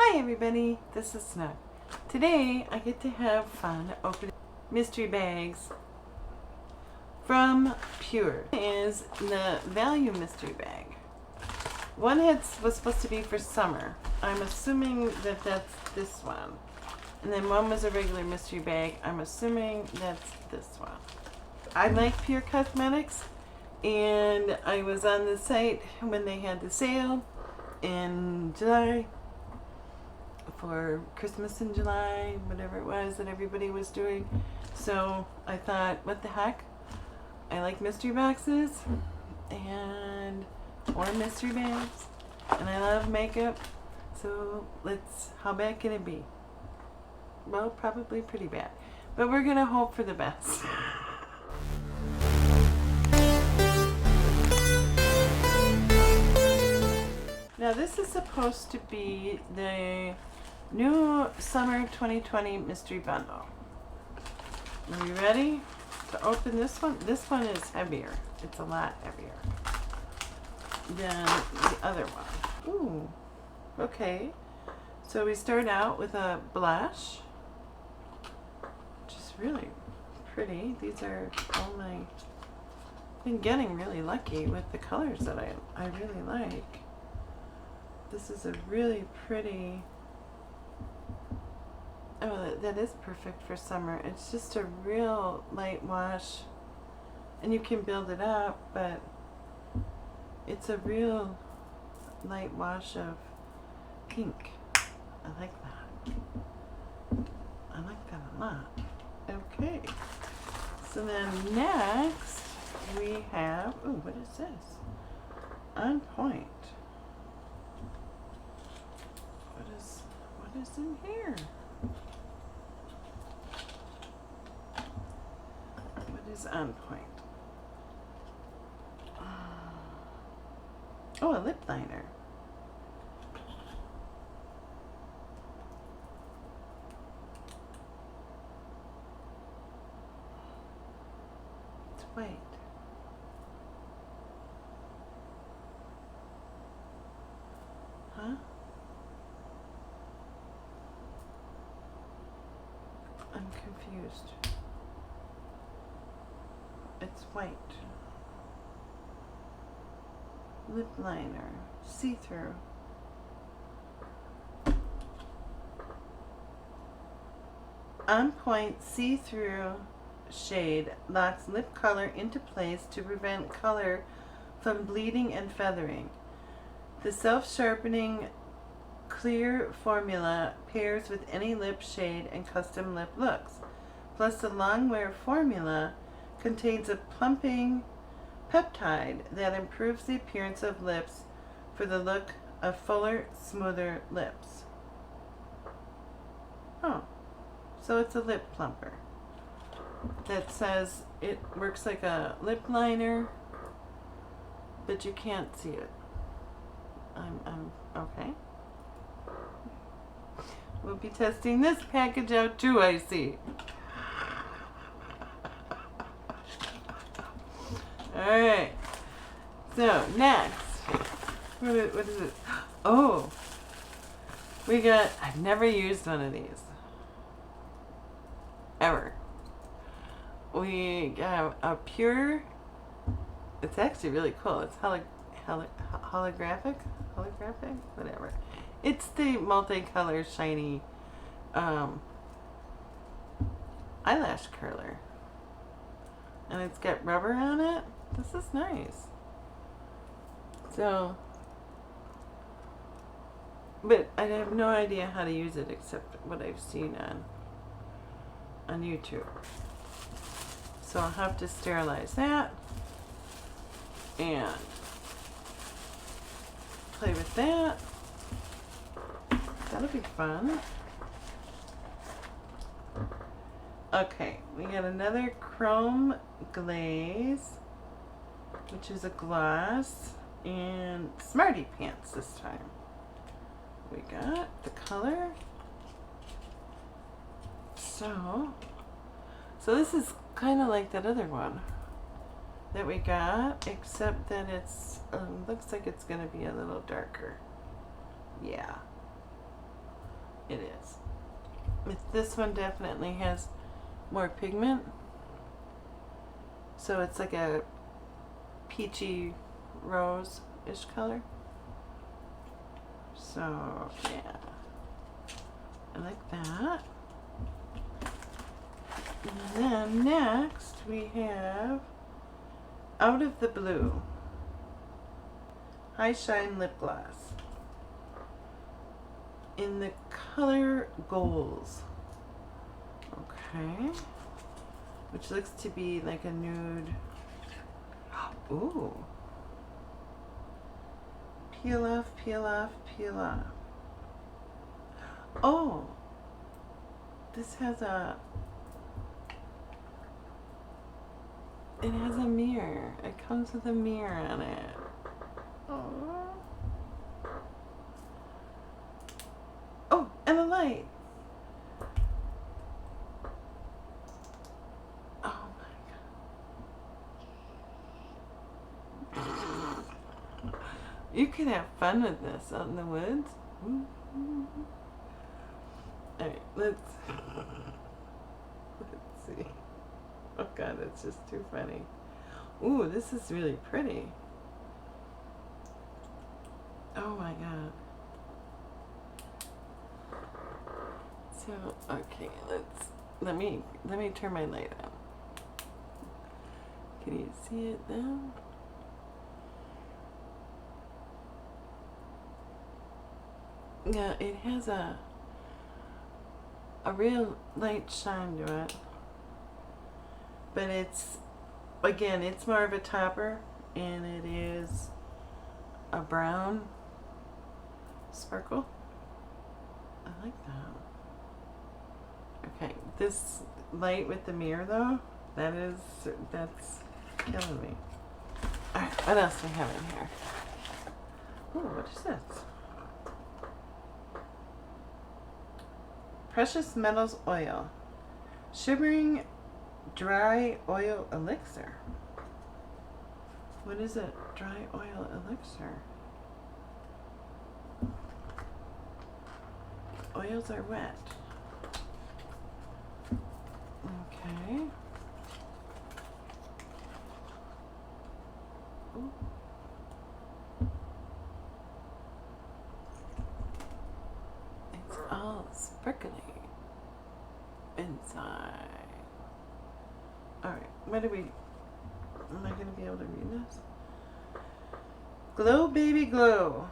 Hi everybody, this is Snook. Today I get to have fun opening mystery bags from PUR. Is the value mystery bag. One was supposed to be for summer. I'm assuming that that's this one. And then one was a regular mystery bag. I'm assuming that's this one. I like PUR Cosmetics, and I was on the site when they had the sale in July for Christmas in July, whatever it was that everybody was doing. So I thought, what the heck? I like mystery boxes and or mystery bags, and I love makeup. So how bad can it be? Well, probably pretty bad, but we're gonna hope for the best. Now this is supposed to be the new summer 2020 mystery bundle. Are you ready to open this one? This one is heavier. It's a lot heavier than the other one. Ooh, okay. So we start out with a blush, which is really pretty. These are all I've been getting really lucky with the colors that I really like. This is a really pretty, oh, that is perfect for summer. It's just a real light wash, and you can build it up, but it's a real light wash of pink. I like that. I like that a lot. Okay. So then next we have, ooh, what is this? On Point. What is in here? What is On Point? Oh, a lip liner. It's white. Huh? I'm confused. It's white. Lip liner. See-through. On Point see-through shade locks lip color into place to prevent color from bleeding and feathering. The self-sharpening clear formula pairs with any lip shade and custom lip looks. Plus, the long-wear formula contains a plumping peptide that improves the appearance of lips for the look of fuller, smoother lips. Oh, so it's a lip plumper that says it works like a lip liner, but you can't see it. I'm okay. We'll be testing this package out too, I see. Alright. So, next. What is it? Oh! We got, I've never used one of these. Ever. We got a PUR. It's actually really cool. It's holographic? Holographic? Whatever. It's the multicolor shiny eyelash curler, and it's got rubber on it. This is nice. So, but I have no idea how to use it except what I've seen on YouTube. So I'll have to sterilize that and play with that. That'll be fun. Okay, we got another chrome glaze, which is a gloss, and Smarty Pants this time. We got the color. So this is kind of like that other one that we got, except that it's looks like it's going to be a little darker. Yeah. it is. This one definitely has more pigment. So it's like a peachy rose-ish color. So, yeah. I like that. And then next we have Out of the Blue High Shine Lip Gloss in the color Goals. Okay. Which looks to be like a nude. Ooh. Peel off, peel off, peel off. Oh. This has it has a mirror. It comes with a mirror on it. Oh. Oh, and a light. Oh my god. You could have fun with this out in the woods. Alright, let's see. Oh god, that's just too funny. Ooh, this is really pretty. Oh my god. So, okay, let me turn my light on. Can you see it now? Yeah, it has a real light shine to it. But it's, again, it's more of a topper, and it is a brown sparkle. I like that. Okay, this light with the mirror though, that's killing me. Alright, what else do we have in here? Oh, what is this? Precious Metals Oil. Shimmering Dry Oil Elixir. What is it? Dry Oil Elixir. Oils are wet. Okay. Ooh. It's all sparkly inside. Alright, what do we... Am I going to be able to read this? Glow Baby Glow.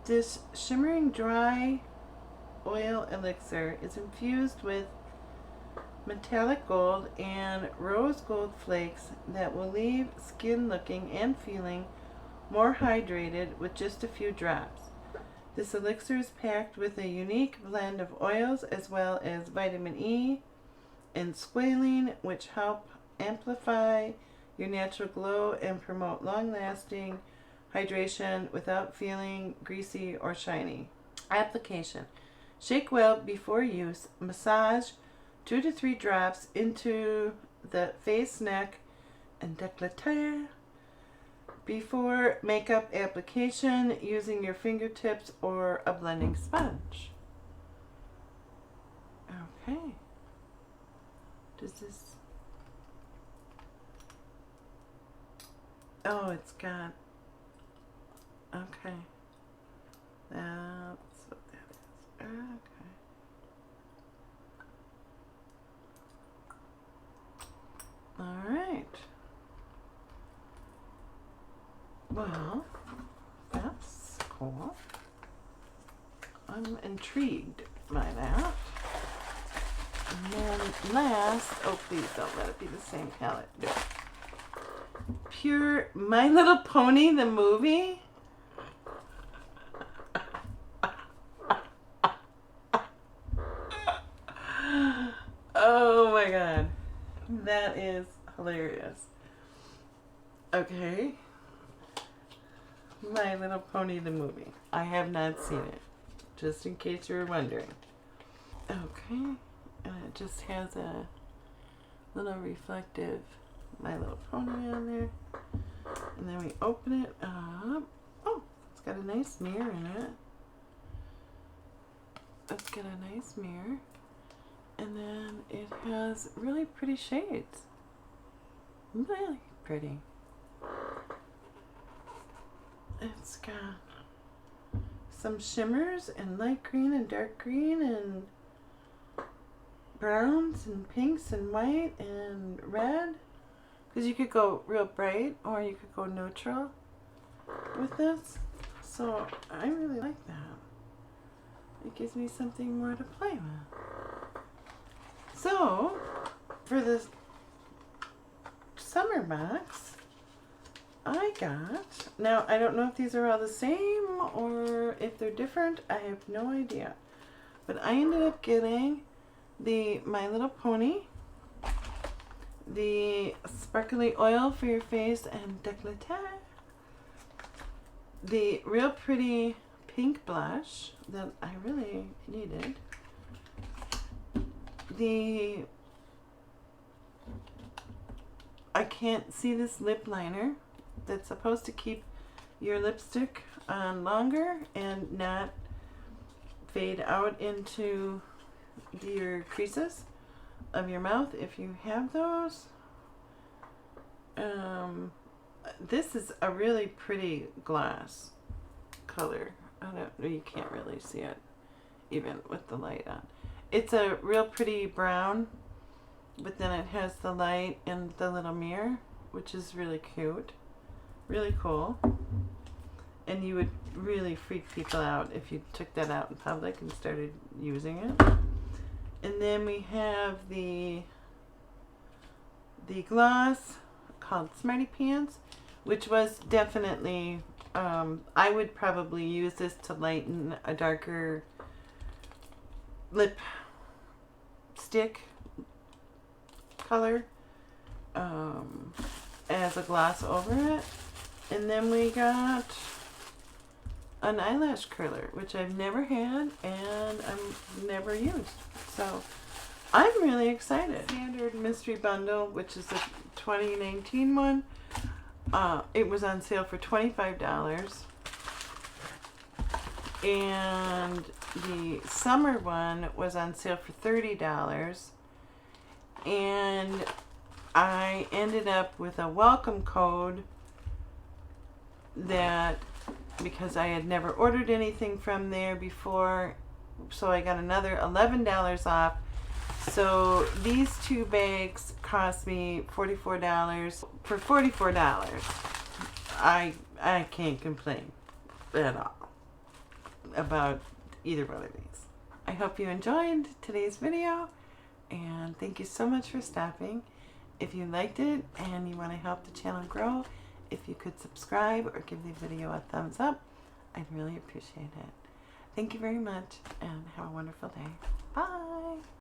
This shimmering dry oil elixir is infused with metallic gold and rose gold flakes that will leave skin looking and feeling more hydrated with just a few drops. This elixir is packed with a unique blend of oils as well as vitamin E and squalene, which help amplify your natural glow and promote long-lasting hydration without feeling greasy or shiny. Application. Shake well before use. Massage 2 to 3 drops into the face, neck, and décolleté before makeup application using your fingertips or a blending sponge. Okay. Does this... Oh, it's got... Okay. That's what that is. Okay. Alright. Well, that's cool. I'm intrigued by that. And then last, oh please don't let it be the same palette. No. PUR My Little Pony, the movie. Oh my god. That is hilarious. Okay. My Little Pony, the movie. I have not seen it, just in case you were wondering. Okay. And it just has a little reflective My Little Pony on there. And then we open it up. Oh, it's got a nice mirror in it. it's got a nice mirror, and then it has really pretty shades. Really pretty. It's got some shimmers and light green and dark green and browns and pinks and white and red. Because you could go real bright or you could go neutral with this. So I really like that. It gives me something more to play with. So for this summer box, I got, now I don't know if these are all the same or if they're different. I have no idea. But I ended up getting the My Little Pony, the sparkly oil for your face and décolleté, the real pretty pink blush that I really needed, the, I can't see this lip liner that's supposed to keep your lipstick on longer and not fade out into your creases of your mouth if you have those. This is a really pretty gloss color. I don't know, you can't really see it even with the light on. It's a real pretty brown, but then it has the light and the little mirror, which is really cute. Really cool. And you would really freak people out if you took that out in public and started using it. And then we have the gloss called Smarty Pants, which was definitely, I would probably use this to lighten a darker lip stick color as a gloss over it. And then we got an eyelash curler, which I've never had and I've never used. So I'm really excited. Standard mystery bundle, which is the 2019 one. It was on sale for $25. And the summer one was on sale for $30. And I ended up with a welcome code that, because I had never ordered anything from there before, so I got another $11 off. So these two bags cost me $44. For $44, I can't complain at all about either one of these. I hope you enjoyed today's video, and thank you so much for stopping. If you liked it and you want to help the channel grow, if you could subscribe or give the video a thumbs up, I'd really appreciate it. Thank you very much and have a wonderful day. Bye!